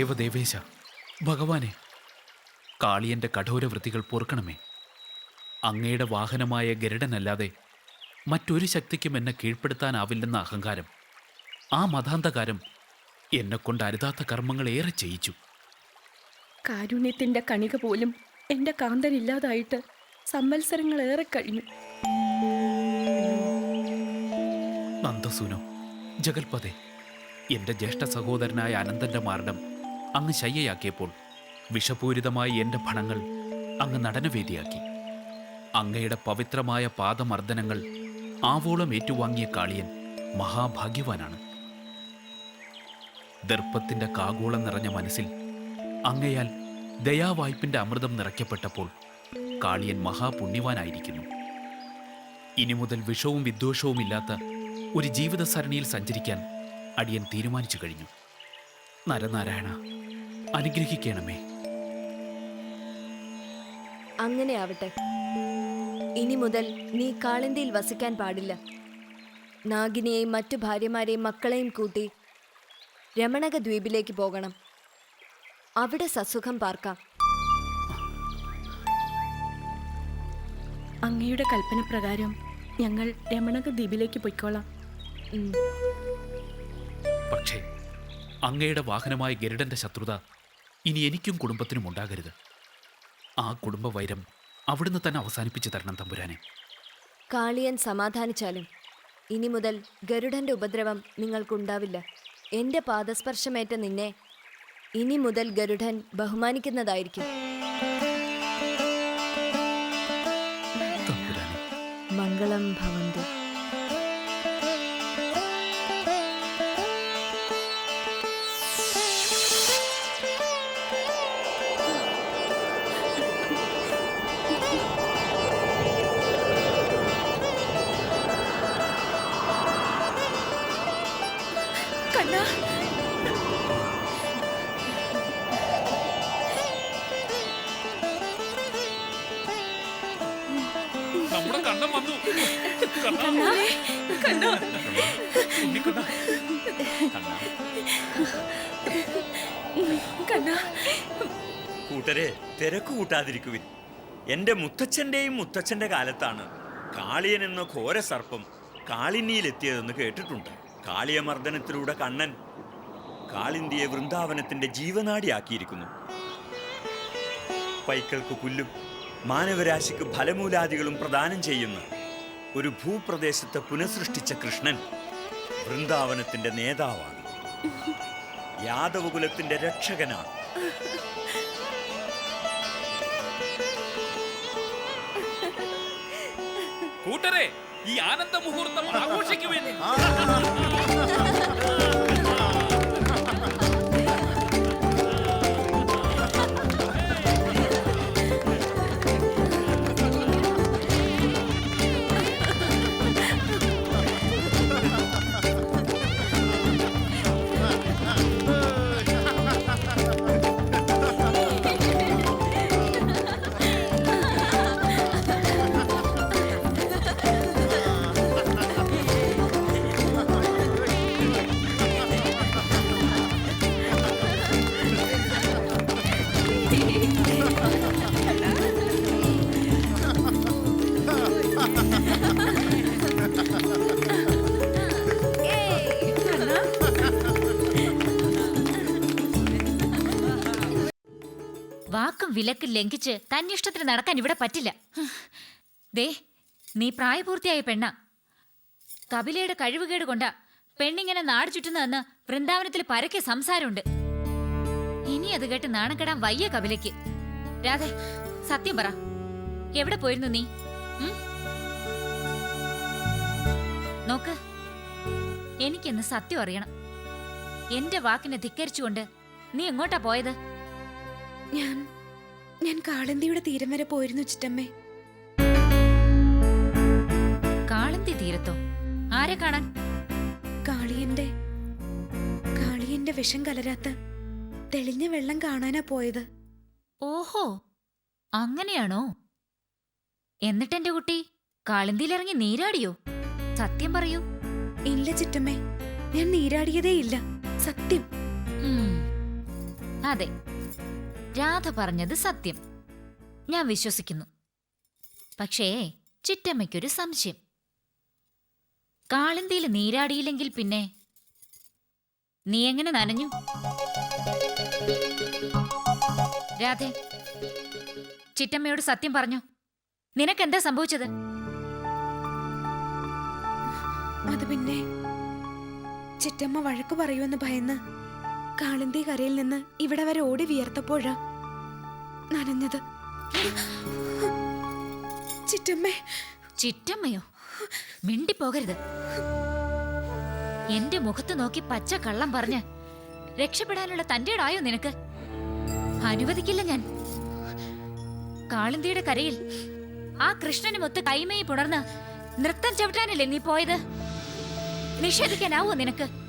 ദേവദേവേശ, ഭഗവാനെ, കാളിയന്റെ കഠോരവൃത്തികൾ പൊറുക്കണമേ. അങ്ങയുടെ വാഹനമായ ഗരുഡനല്ലാതെ മറ്റൊരു ശക്തിക്കും എന്നെ കീഴ്പ്പെടുത്താനാവില്ലെന്ന അഹങ്കാരം, ആ മതാന്തകാരം എന്നെക്കൊണ്ട് അരുതാത്ത കർമ്മങ്ങൾ ഏറെ ചെയ്യിച്ചു. കാരുണ്യത്തിന്റെ കണിക പോലും എന്റെ കാന്തനില്ലാതായിട്ട് സംവത്സരങ്ങളേറെ കഴിഞ്ഞു. നന്ദസൂനോ, ജഗൽപതേ, എന്റെ ജ്യേഷ്ഠ സഹോദരനായ അനന്തന്റെ മാർഡം അങ്ങ് ശയ്യയാക്കിയപ്പോൾ വിഷപൂരിതമായ എന്റെ ഭണങ്ങൾ അങ്ങ് നടനവേദിയാക്കി. അങ്ങയുടെ പവിത്രമായ പാദമർദ്ദനങ്ങൾ ആവോളം ഏറ്റുവാങ്ങിയ കാളിയൻ മഹാഭാഗ്യവാനാണ്. ദർപ്പത്തിന്റെ കാഗോളം നിറഞ്ഞ മനസ്സിൽ അങ്ങയാൽ ദയാവായ്പിന്റെ അമൃതം നിറയ്ക്കപ്പെട്ടപ്പോൾ കാളിയൻ മഹാപുണ്യവാനായിരിക്കുന്നു. ഇനി മുതൽ വിഷവും വിദ്വേഷവും ഇല്ലാത്ത ഒരു ജീവിതസരണിയിൽ സഞ്ചരിക്കാൻ അടിയൻ തീരുമാനിച്ചു കഴിഞ്ഞു. നരനാരായണ, അനുഗ്രഹിക്കണമേ. അങ്ങനെ ആവട്ടെ. ഇനി മുതൽ നീ കാളിന്തിയിൽ വസിക്കാൻ പാടില്ല. നാഗിനിയെയും മറ്റു ഭാര്യമാരെയും മക്കളെയും കൂട്ടി രമണക ദ്വീപിലേക്ക് പോകണം. അവിടെ സസുഖം പാർക്കാം. അങ്ങയുടെ കൽപ്പന പ്രകാരം ഞങ്ങൾ രമണക ദ്വീപിലേക്ക് പൊയ്ക്കോളാം. പക്ഷേ അങ്ങയുടെ വാഹനമായ ഗരുഡന്റെ ശത്രുത ഇനി എനിക്കും കുടുംബത്തിനും ഉണ്ടാകരുത്. ആ കുടുംബ വൈരം അവിടുന്ന് തന്നെ അവസാനിപ്പിച്ചു തരണം തമ്പുരാനെ. കാളിയൻ സമാധാനിച്ചാലും ഇനി മുതൽ ഗരുഡന്റെ ഉപദ്രവം നിങ്ങൾക്കുണ്ടാവില്ല. എന്റെ പാദസ്പർശമേറ്റ നിന്നെ ഇനി മുതൽ ഗരുഡൻ ബഹുമാനിക്കുന്നതായിരിക്കും. തമ്പുരാനെ, മംഗളം ഭവന്തു. നമ്മുടെ കണ്ണം വന്നു. കൂട്ടരെ, തിരക്ക് കൂട്ടാതിരിക്കുവിൻ. എന്റെ മുത്തച്ഛന്റെയും മുത്തച്ഛന്റെ കാലത്താണ് കാളിയൻ എന്ന ഘോര സർപ്പം കാളിന്നിയിലെത്തിയതെന്ന് കേട്ടിട്ടുണ്ട്. കാളിയമർദ്ദനത്തിലൂടെ കണ്ണൻ കാളിന്തിയെ വൃന്ദാവനത്തിന്റെ ജീവനാടിയാക്കിയിരിക്കുന്നു. പൈക്കൾക്ക് പുല്ലും മാനവരാശിക്ക് ഫലമൂലാദികളും പ്രദാനം ചെയ്യുന്ന ഒരു ഭൂപ്രദേശത്തെ പുനഃസൃഷ്ടിച്ച കൃഷ്ണൻ വൃന്ദാവനത്തിന്റെ നേതാവാണ്. യാദവകുലത്തിന്റെ രക്ഷകനാണ്. കൂട്ടരെ, ഈ ആനന്ദ മുഹൂർത്തം ആഘോഷിക്കുവിൻ. വാക്കും വിലക്ക് ലംഘിച്ച് തന്നിഷ്ടത്തിന് നടക്കാൻ ഇവിടെ പറ്റില്ല. ദേ, നീ പ്രായപൂർത്തിയായ പെണ്ണ. കപിലയുടെ കഴിവുകേട് കൊണ്ടാ പെണ്ണിങ്ങനെ നാട് ചുറ്റുന്നതെന്ന് വൃന്ദാവനത്തിൽ പരക്കെ സംസാരമുണ്ട്. ഇനി അത് കേട്ട് നാണക്കെടാൻ വയ്യ കപിലയ്ക്ക്. രാധേ, സത്യം പറ, എവിടെ പോയിരുന്നു നീ? നോക്ക്, എനിക്കെന്ന് സത്യം അറിയണം. എന്റെ വാക്കിനെ ധിക്കരിച്ചുകൊണ്ട് നീ എങ്ങോട്ടാ പോയത്? ഞാൻ കാളന്തിയുടെ തീരം വരെ പോയിരുന്നു ചിറ്റമ്മേ. കാളന്തി തീരത്തോ? ആരെ കാണാൻ? കാളിയന്റെ വിഷം കലരാത്ത തെളിഞ്ഞ വെള്ളം കാണാനാ പോയത്. ഓഹോ, അങ്ങനെയാണോ? എന്നിട്ടെന്റെ കുട്ടി കാളന്തിയിലിറങ്ങി നീരാടിയോ? സത്യം പറയൂ. ഇല്ല ചിറ്റമ്മേ, ഞാൻ നീരാടിയതേ ഇല്ല, സത്യം. അതെ, രാധ പറഞ്ഞത് സത്യം, ഞാൻ വിശ്വസിക്കുന്നു. പക്ഷേ ചിറ്റമ്മയ്ക്കൊരു സംശയം. കാളിന്തിയിൽ നീരാടിയില്ലെങ്കിൽ പിന്നെ നീ എങ്ങനെ നനഞ്ഞു? രാധേ, ചിറ്റമ്മയോട് സത്യം പറഞ്ഞു. നിനക്കെന്താ സംഭവിച്ചത്? അത് പിന്നെ ചിറ്റമ്മ വഴക്ക് പറയുമെന്ന് ഭയന്ന് കാളിന്തി കരയിൽ നിന്ന് ഇവിടെ വരെ ഓടി വിയർത്തപ്പോഴാ നനഞ്ഞത്. ചിറ്റമ്മേ. ചിറ്റമ്മയോ? മിണ്ടിപ്പോകരുത്. എന്റെ മുഖത്ത് നോക്കി പച്ച കള്ളം പറഞ്ഞ് രക്ഷപ്പെടാനുള്ള തന്റേടായോ നിനക്ക്? അനുവദിക്കില്ല ഞാൻ. കാളിന്തിയുടെ കരയിൽ ആ കൃഷ്ണനുമൊത്ത് കൈമേയി പുണർന്ന് നൃത്തം ചവിട്ടാനല്ലേ നീ പോയത്? നിഷേധിക്കാനാവോ നിനക്ക്?